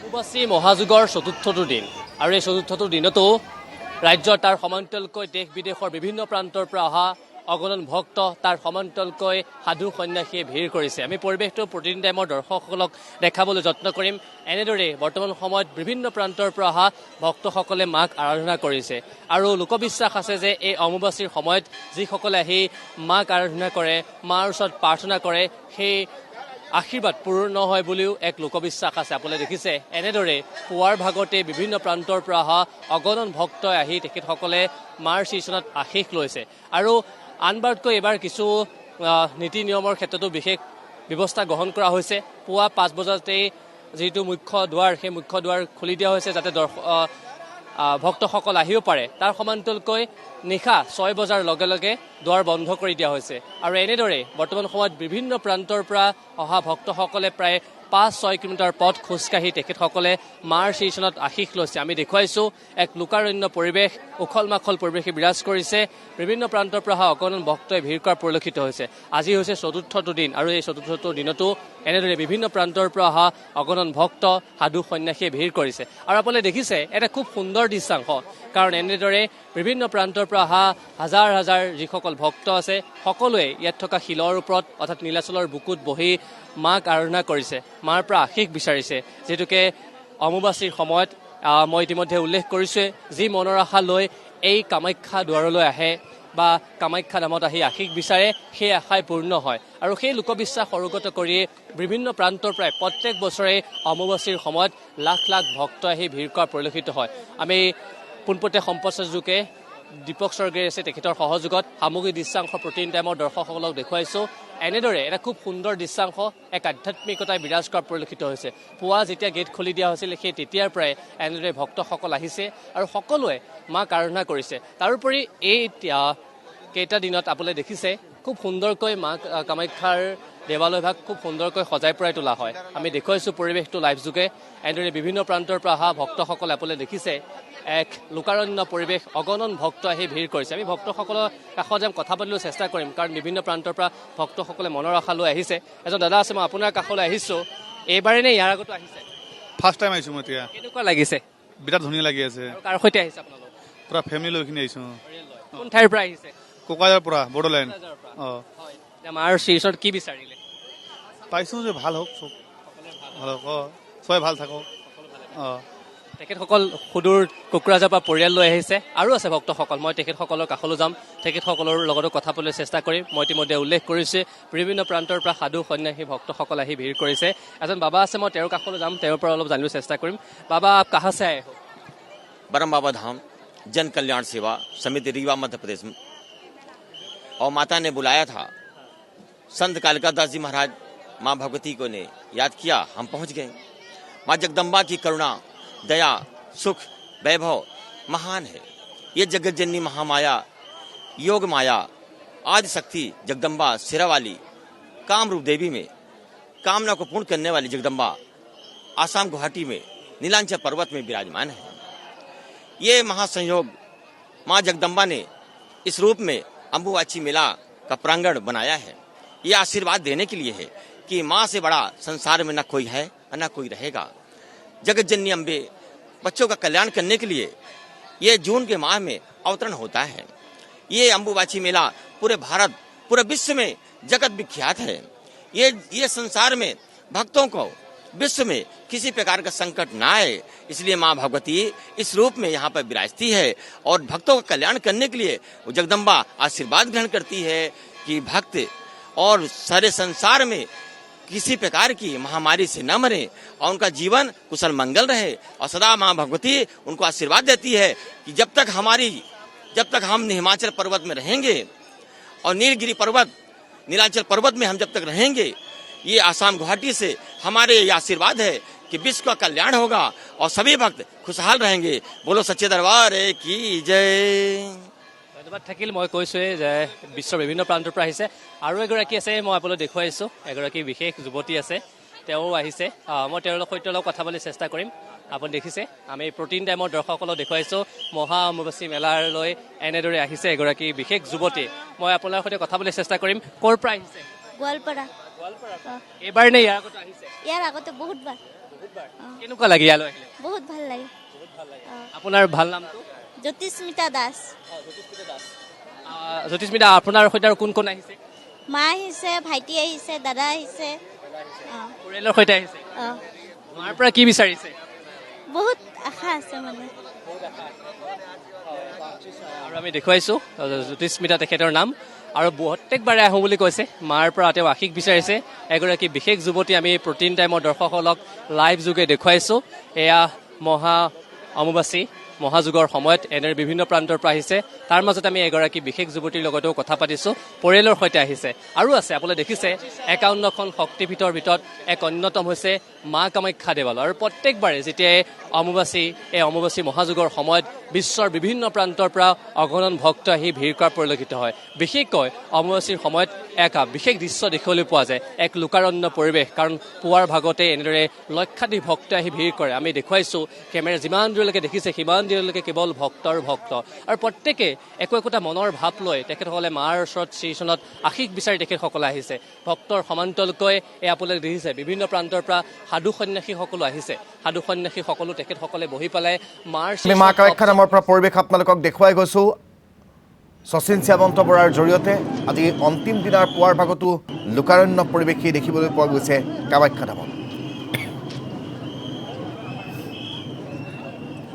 অম্বুবাচী মহাযুগৰ চতুৰ্থটো দিন আৰু এই চতুৰ্থটো দিনতো ৰাজ্যৰ তাৰ সমান্তৰালকৈ দেশ বিদেশৰ বিভিন্ন প্ৰান্তৰ পৰা অহা অগণন ভক্ত তাৰ সমান্তৰালকৈ সাধু সন্যাসীয়ে ভিৰ কৰিছে। আমি পৰিৱেশটো প্ৰতিদিন টাইমৰ দৰ্শকসকলক দেখাবলৈ যত্ন কৰিম। এনেদৰে বৰ্তমান সময়ত বিভিন্ন প্ৰান্তৰ পৰা অহা ভক্তসকলে মাক আৰাধনা কৰিছে আৰু লোকবিশ্বাস আছে যে এই অম্বুবাচীৰ সময়ত যিসকলে আহি মাক আৰাধনা কৰে, মাৰ ওচৰত প্ৰাৰ্থনা কৰে, সেই আশীৰ্বাদ পূৰ্ণ হয় বুলিও এক লোকবিশ্বাস আছে। আপোনালোকে দেখিছে এনেদৰে পুৱাৰ ভাগতে বিভিন্ন প্ৰান্তৰ পৰা অহা অগণন ভক্তই আহি তেখেতসকলে মাৰ শ্ৰীচৰণত আশীষ লৈছে আৰু আনবাৰতকৈ এইবাৰ কিছু নীতি নিয়মৰ ক্ষেত্ৰতো বিশেষ ব্যৱস্থা গ্ৰহণ কৰা হৈছে। পুৱা 5 বজাতেই যিটো মুখ্য দুৱাৰ, সেই মুখ্য দুৱাৰ খুলি দিয়া হৈছে যাতে ভক্তসকল আহিব পাৰে। তাৰ সমান্তৰালকৈ নিশা 6 বজাৰ লগে লগে দুৱাৰ বন্ধ কৰি দিয়া হৈছে আৰু এনেদৰে বৰ্তমান সময়ত বিভিন্ন প্ৰান্তৰ পৰা অহা ভক্তসকলে প্ৰায় 5-6 কিলোমিটাৰ পথ খোজকাঢ়ি তেখেতসকলে মাৰ শ্ৰীচৰণত আশীষ লৈছে। আমি দেখুৱাইছোঁ এক লোকাৰণ্য পৰিৱেশ, উখল মাখল পৰিৱেশে বিৰাজ কৰিছে। বিভিন্ন প্ৰান্তৰ পৰা অহা অগণন ভক্তই ভিৰ কৰা পৰিলক্ষিত হৈছে। আজি হৈছে চতুৰ্থটো দিন আৰু এই চতুৰ্থটো দিনতো এনেদৰে বিভিন্ন প্ৰান্তৰ পৰা অহা অগণন ভক্ত সাধু সন্যাসীয়ে ভিৰ কৰিছে আৰু আপোনালোকে দেখিছে এটা খুব সুন্দৰ দৃশ্যাংশ, কাৰণ এনেদৰে বিভিন্ন প্ৰান্তৰ পৰা অহা হাজাৰ হাজাৰ যিসকল ভক্ত আছে সকলোৱে ইয়াত থকা শিলৰ ওপৰত অৰ্থাৎ নীলাচলৰ বুকুত বহি মাক আৰাধনা কৰিছে, মাৰ পৰা আশীষ বিচাৰিছে। যিহেতুকে অম্বুবাচীৰ সময়ত মই ইতিমধ্যে উল্লেখ কৰিছোঁৱে, যি মনৰ আশা লৈ এই কামাখ্যা দুৱাৰলৈ আহে বা কামাখ্যা নামত আহি আশীষ বিচাৰে, সেই আশাই পূৰ্ণ হয় আৰু সেই লোকবিশ্বাস অৱগত কৰিয়ে বিভিন্ন প্ৰান্তৰ পৰাই প্ৰত্যেক বছৰে অম্বুবাচীৰ সময়ত লাখ লাখ ভক্ত আহি ভিৰ কৰা পৰিলক্ষিত হয়। আমি পোনপটীয়া সম্প্ৰচাৰযোগে দীপক স্বৰ্গীয় আছে, তেখেতৰ সহযোগত সামগ্ৰিক দৃশ্যাংশ প্ৰতিদিন টাইমৰ দৰ্শকসকলক দেখুৱাইছোঁ। এনেদৰে এটা খুব সুন্দৰ দৃশ্যাংশ, এক আধ্যাত্মিকতাই বিৰাজ কৰা পৰিলক্ষিত হৈছে। পুৱা যেতিয়া গেট খুলি দিয়া হৈছিল সেই তেতিয়াৰ পৰাই এনেদৰে ভক্তসকল আহিছে আৰু সকলোৱে মাক আৰাধনা কৰিছে। তাৰোপৰি এই কেইটা দিনত আপোনালোকে দেখিছে খুব সুন্দৰকৈ মা কামাখ্যাৰ দেৱালয়ভাগ খুব সুন্দৰকৈ সজাই পৰাই তোলা হয়। আমি দেখুৱাইছোঁ পৰিৱেশটো লাইভ যোগে। এনেদৰে বিভিন্ন প্ৰান্তৰ পৰা অহা ভক্তসকলে আপোনালোকে দেখিছে এক লোকাৰণ্য পৰিৱেশ, অগণন ভক্ত আহি ভিৰ কৰিছে। আমি ভক্তসকলৰ কাষত যাম, কথা পাতিবলৈ চেষ্টা কৰিম, কাৰণ বিভিন্ন প্ৰান্তৰ পৰা ভক্তসকলে মনৰ আশা লৈ আহিছে। এজন দাদা আছে, মই আপোনাৰ কাষলৈ আহিছোঁ। এইবাৰে নে ইয়াৰ আগতো আহিছে? ফাৰ্ষ্ট টাইম আহিছোঁ মই এতিয়া। কেনেকুৱা লাগিছে? বিৰাট ধুনীয়া লাগি আছে। কাৰ সৈতে আহিছে আপোনালোক? পুৰা ফেমিলি লৈ কিনে আহিছোঁ। কোন ঠাইৰ পৰা আহিছে? কোকৰাঝাৰৰ পৰা, বড়োলেণ্ড। অঁ, মাৰ শ্ৰীচৰণত কি বিচাৰিলে? পাইছোঁ যে ভাল হওক, চব ভাল হওক, চবেই ভাল থাকক। অঁ, তেখেতসকল সুদূৰ কোকৰাঝাৰৰ পৰা পৰিয়াল লৈ আহিছে আৰু আছে ভক্তসকল। মই তেখেতসকলৰ কাষলৈ যাম, তেখেতসকলৰ লগতো কথা পাতিবলৈ চেষ্টা কৰিম। মই ইতিমধ্যে উল্লেখ কৰিছোঁ বিভিন্ন প্ৰান্তৰ পৰা সাধু সন্যাসী ভক্তসকল আহি ভিৰ কৰিছে। এজন বাবা আছে, মই তেওঁৰ কাষলৈ যাম, তেওঁৰ পৰা অলপ জানিবলৈ চেষ্টা কৰিম। বাবা, আপ কাহা से आए हो? ब्रह्म बाबा धाम जन कल्याण सेवा समिति रीवा मध्य प्रदेश में, और माता ने बुलाया था। संत कालिका दास जी महाराज माँ भगवती को ने याद किया, हम पहुंच गए। माँ जगदम्बा की करुणा, दया, सुख, वैभव महान है। ये जगत जननी महामाया, योग माया, आदि शक्ति जगदम्बा सिरावाली, काम रूप देवी में कामना को पूर्ण करने वाली जगदम्बा आसाम गुवाहाटी में नीलांचल पर्वत में विराजमान है। ये महासंयोग माँ जगदम्बा ने इस रूप में अम्बुबाची मेला का प्रांगण बनाया है। ये आशीर्वाद देने के लिए है कि माँ से बड़ा संसार में न कोई है न कोई रहेगा। जगत जननी अम्बे बच्चों का कल्याण करने के लिए ये जून के माह में अवतरण होता है। ये अम्बुबाची मेला पूरे भारत, पूरे विश्व में जगत विख्यात है। ये संसार में भक्तों को विश्व में किसी प्रकार का संकट ना आए, इसलिए माँ भगवती इस रूप में यहाँ पर विराजती है और भक्तों का कल्याण करने के लिए जगदम्बा आशीर्वाद ग्रहण करती है कि भक्त और सारे संसार में किसी प्रकार की महामारी से न मरे और उनका जीवन कुशल मंगल रहे। और सदा माँ भगवती उनको आशीर्वाद देती है कि जब तक हम हिमाचल पर्वत में रहेंगे और नीलगिरी पर्वत, नीलांचल पर्वत में हम जब तक रहेंगे, ये आसाम गुवाहाटी से हमारे ये आशीर्वाद है कि विश्व का कल्याण होगा और सभी भक्त खुशहाल रहेंगे। बोलो सच्चे दरबार की जय। ধন্যবাদ থাকিল। মই কৈছোঁৱেই যে বিশ্বৰ বিভিন্ন প্ৰান্তৰ পৰা আহিছে আৰু এগৰাকী আছে, মই আপোনালোক দেখুৱাইছোঁ, এগৰাকী বিশেষ যুৱতী আছে, তেওঁ আহিছে। মই তেওঁৰ সৈতে অলপ কথা পাতিবলৈ চেষ্টা কৰিম। আপুনি দেখিছে আমি প্ৰতিদিন টাইমৰ দৰ্শকসকলক দেখুৱাইছোঁ মহা অম্বুবাচী মেলালৈ এনেদৰে আহিছে এগৰাকী বিশেষ যুৱতী। মই আপোনাৰ সৈতে কথা পাতিবলৈ চেষ্টা কৰিম। ক'ৰ পৰা আহিছে? গোৱালপাৰা। এইবাৰ নে ইয়াৰ আগতো আহিছে? ইয়াৰ আগতে বহুতবাৰ। কেনেকুৱা লাগে ইয়ালৈ আহিলে বহুত ভাল লাগে আপোনাৰ ভাল নামটো জ্যোতিস্মিতা দাস জ্যোতিস্মিতা আপোনাৰ সৈতে আৰু কোন কোন আহিছে মা আহিছে ভাইটি আহিছে দাদা আহিছে পৰিয়ালৰ সৈতে আহিছে মাৰ পৰা কি বিচাৰিছে বহুত আশা আছে মানে আৰু আমি দেখুৱাইছোঁ জ্যোতিস্মিতা তেখেতৰ নাম আৰু প্ৰত্যেকবাৰে আহোঁ বুলি কৈছে মাৰ পৰা তেওঁ আশীষ বিচাৰিছে এগৰাকী বিশেষ যুৱতী আমি প্ৰটিন টাইমৰ দৰ্শকসকলক লাইভ যোগে দেখুৱাইছোঁ এয়া মহা অম্বুবাচী মহাযুগৰ সময়ত এনে বিভিন্ন প্ৰান্তৰ পৰা আহিছে তাৰ মাজত আমি এগৰাকী বিশেষ যুৱতীৰ লগতেও কথা পাতিছোঁ পৰিয়ালৰ সৈতে আহিছে আৰু আছে আপোনালোকে দেখিছে 51খন শক্তিপীঠৰ ভিতৰত এক অন্যতম হৈছে মা কামাখ্যা দেৱালয় আৰু প্ৰত্যেকবাৰে যেতিয়া এই অম্বুবাচী মহাযুগৰ সময়ত বিশ্বৰ বিভিন্ন প্ৰান্তৰ পৰা অগণন ভক্ত আহি ভিৰ কৰা পৰিলক্ষিত হয় বিশেষকৈ অম্বুবাচীৰ সময়ত এক বিশেষ দৃশ্য দেখিবলৈ পোৱা যায় এক লোকাৰণ্য পৰিৱেশ কাৰণ পুৱাৰ ভাগতে এনেদৰে লক্ষাধিক ভক্ত আহি ভিৰ কৰে আমি দেখুৱাইছোঁ কেমেৰা যিমান দূৰলৈকে দেখিছে সিমান দূৰলৈকে কেৱল ভক্ত আৰু প্ৰত্যেকে একোটা মনৰ ভাৱ লৈ তেখেতসকলে মাৰ ওচৰত শ্ৰীচনত আশীষ বিচাৰি তেখেতসকলে আহিছে ভক্তৰ সমান্তৰালকৈ আপোনালোকে দেখিছে বিভিন্ন প্ৰান্তৰ পৰা সাধু সন্যাসীসকলো আহিছে সাধু সন্যাসীসকলো তেখেতসকলে বহি পেলাই মাৰ মা কামাখ্যা নামৰ পৰা পৰিৱেশ আপোনালোকক দেখুৱাই গৈছোঁ শচীন শ্যামন্ত বৰাৰ জৰিয়তে আজি অন্তিম দিনাৰ পুৱাৰ ভাগতো লোকাৰণ্য পৰিৱেশী দেখিবলৈ পোৱা গৈছে কামাখ্যা ধামত